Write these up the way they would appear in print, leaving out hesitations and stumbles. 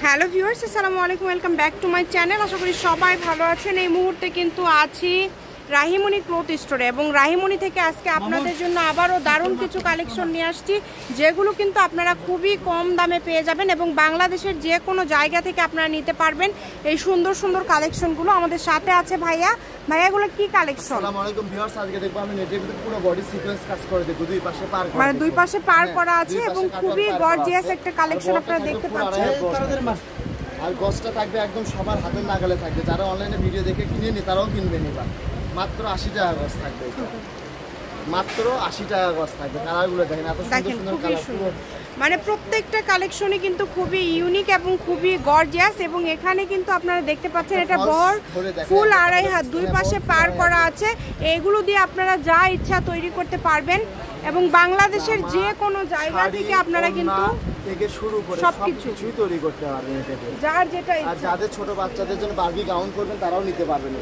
Hello viewers, আসসালামু আলাইকুম, welcome back to my channel. আশা করি সবাই ভালো আছেন। এই মুহূর্তে কিন্তু আছি রাহিমণি ক্লথ স্টোরে এবং রাহিমণি থেকে আজকে আপনাদের জন্য আবারও দারুণ কিছু কালেকশন নিয়ে আসছি, যেগুলো কিন্তু আপনারা খুবই কম দামে পেয়ে যাবেন এবং বাংলাদেশের যে কোনো জায়গা থেকে আপনারা নিতে পারবেন এই সুন্দর সুন্দর কালেকশনগুলো। আমাদের সাথে আছে ভাইয়া। ভাইয়াগুলো কি কালেকশন? আসসালামু আলাইকুম ভিউয়ার্স, আজকে দেখব আমি নেটের ভিতরে পুরো বডি সিকোয়েন্স কাজ করে দেব, দুই পাশে পার করা, মানে দুই পাশে পার করা আছে এবং খুবই গর্জিয়াস একটা কালেকশন আপনারা দেখতে পাচ্ছেন। আর গসটা থাকবে একদম সবার হাতের নাগালে থাকবে, যারা অনলাইনে ভিডিও দেখে কিনে নি তারাও কিনবে নিবা। মাত্র 80 টাকা গস থাকবে, মাত্র 80 টাকা গস থাকবে। কালারগুলো দেখেন, এত সুন্দর সুন্দর কালার, মানে প্রত্যেকটা কালেকশনই কিন্তু খুবই ইউনিক এবং খুবই গর্জিয়াস। এবং এখানে কিন্তু আপনারা দেখতে পাচ্ছেন এটা বর ফুল 2.5 হাত, দুই পাশে পার করা আছে। এগুলো দিয়ে আপনারা যা ইচ্ছা তৈরি করতে পারবেন এবং বাংলাদেশের যে কোনো জায়গা থেকে আপনারা কিন্তু থেকে শুরু করে সবকিছুই তৈরি করতে পারবেন। যার যেটা ইচ্ছা, আর যাদের ছোট বাচ্চাদের জন্য বারবি গাউন করবেন তারাও নিতে পারবেন।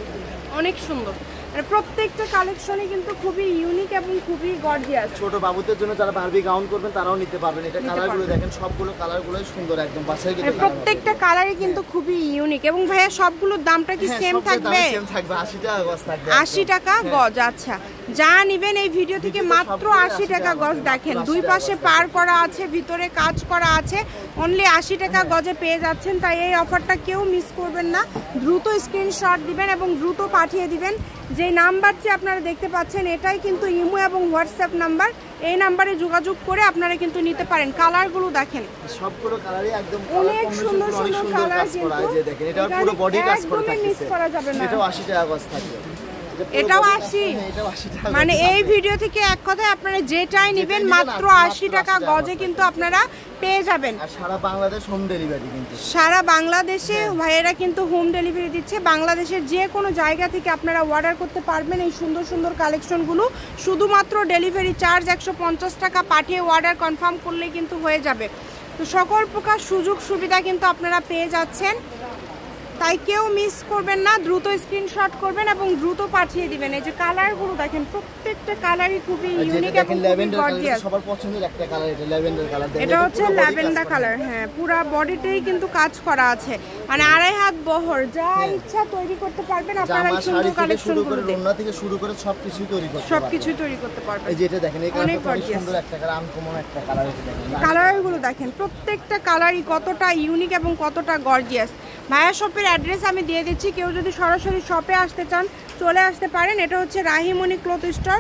অনেক সুন্দর, মানে প্রত্যেকটা কালেকশনই কিন্তু খুবই ইউনিক এবং খুবই গর্জিয়াস। ছোট বাবুদের জন্য যারা বারবি গাউন করবেন তারাও নিতে পারবেন। এটা কালারগুলো দেখেন, সবগুলো কালারগুলোই সুন্দর একদম, বাসায় গিয়ে প্রত্যেকটা কালারই কিন্তু খুবই ইউনিক। এবং ভাইয়া সবগুলোর দামটা কি সেম থাকবে? সেম থাকবে, 80 টাকা গজ থাকবে। 80 টাকা গজ। আচ্ছা, যা নেবেন এই ভিডিও থেকে মাত্র 80 টাকা গজ। দেখেন দুই পাশে পার করা আছে, ভিতরে কাজ করা আছে, অনলি 80 টাকা গজে পেয়ে যাচ্ছেন। তাই এই অফারটা কেউ মিস করবেন না, দ্রুত স্ক্রিনশট দিবেন এবং দ্রুত পাঠিয়ে দিবেন। যে নাম্বারটি আপনারা দেখতে পাচ্ছেন এটাই কিন্তু ইমো এবং হোয়াটসঅ্যাপ নাম্বার, এই নাম্বারে যোগাযোগ করে আপনারা কিন্তু নিতে পারেন। কালারগুলো দেখেন, সবগুলো কালারই একদম অনেক সুন্দর সুন্দর কালার, কিন্তু এই যে দেখেন এটা পুরো বডি কাজ করা থাকছে, মিস করা যাবে না। এটাও 80 টাকা গজ থাকবে, এটাও 80। মানে এই ভিডিও থেকে এক কথায় আপনারা যেটাই নেবেন মাত্র 80 টাকা গজে কিন্তু আপনারা পেয়ে যাবেন। আর সারা বাংলাদেশ হোম ডেলিভারি, কিন্তু সারা বাংলাদেশে ভাইয়েরা কিন্তু হোম ডেলিভারি দিচ্ছে। বাংলাদেশের যে কোনো জায়গা থেকে আপনারা অর্ডার করতে পারবেন এই সুন্দর সুন্দর কালেকশনগুলো। শুধুমাত্র ডেলিভারি চার্জ 150 টাকা পাঠিয়ে অর্ডার কনফার্ম করলেই কিন্তু হয়ে যাবে। তো সকল প্রকার সুযোগ সুবিধা কিন্তু আপনারা পেয়ে যাচ্ছেন, তাই কেউ মিস করবেন না, দ্রুত স্ক্রিনশট করবেন এবং দ্রুত পাঠিয়ে দিবেন। এই যে কালারগুলো দেখেন, প্রত্যেকটা কালারই খুবই ইউনিক এবং গর্জিয়াস। সবার পছন্দের একটা কালার, এটা ল্যাভেন্ডার কালার। এটা হচ্ছে ল্যাভেন্ডার কালার। হ্যাঁ, পুরো বডিতেই কিন্তু কাজ করা আছে, মানে 2.5 হাত বহর, যা ইচ্ছা তৈরি করতে পারবেন আপনারা। এই সুন্দর কালেকশনগুলো ওড়না থেকে শুরু করে সবকিছুই তৈরি করতে পারবেন, সবকিছুই তৈরি করতে পারবেন। এই যে এটা দেখেন, এই কালারটা খুব সুন্দর একটা কালার, আনকমন একটা কালার। এটা দেখেন, কালারগুলো দেখেন, প্রত্যেকটা কালারই কতটা ইউনিক এবং কতটা গর্জিয়াস। ভাইয়া শপের অ্যাড্রেস আমি দিয়ে দিচ্ছি, কেউ যদি সরাসরি শপে আসতে চান চলে আসতে পারেন। এটা হচ্ছে রাহিমণি ক্লথ স্টোর,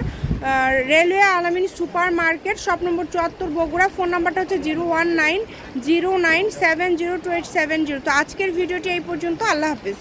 রেলওয়ে আলামিন super market, shop number 74, Bogura. Phone নাম্বারটা হচ্ছে 01909702870। তো আজকের ভিডিওটি এই পর্যন্ত। আল্লাহ হাফিজ।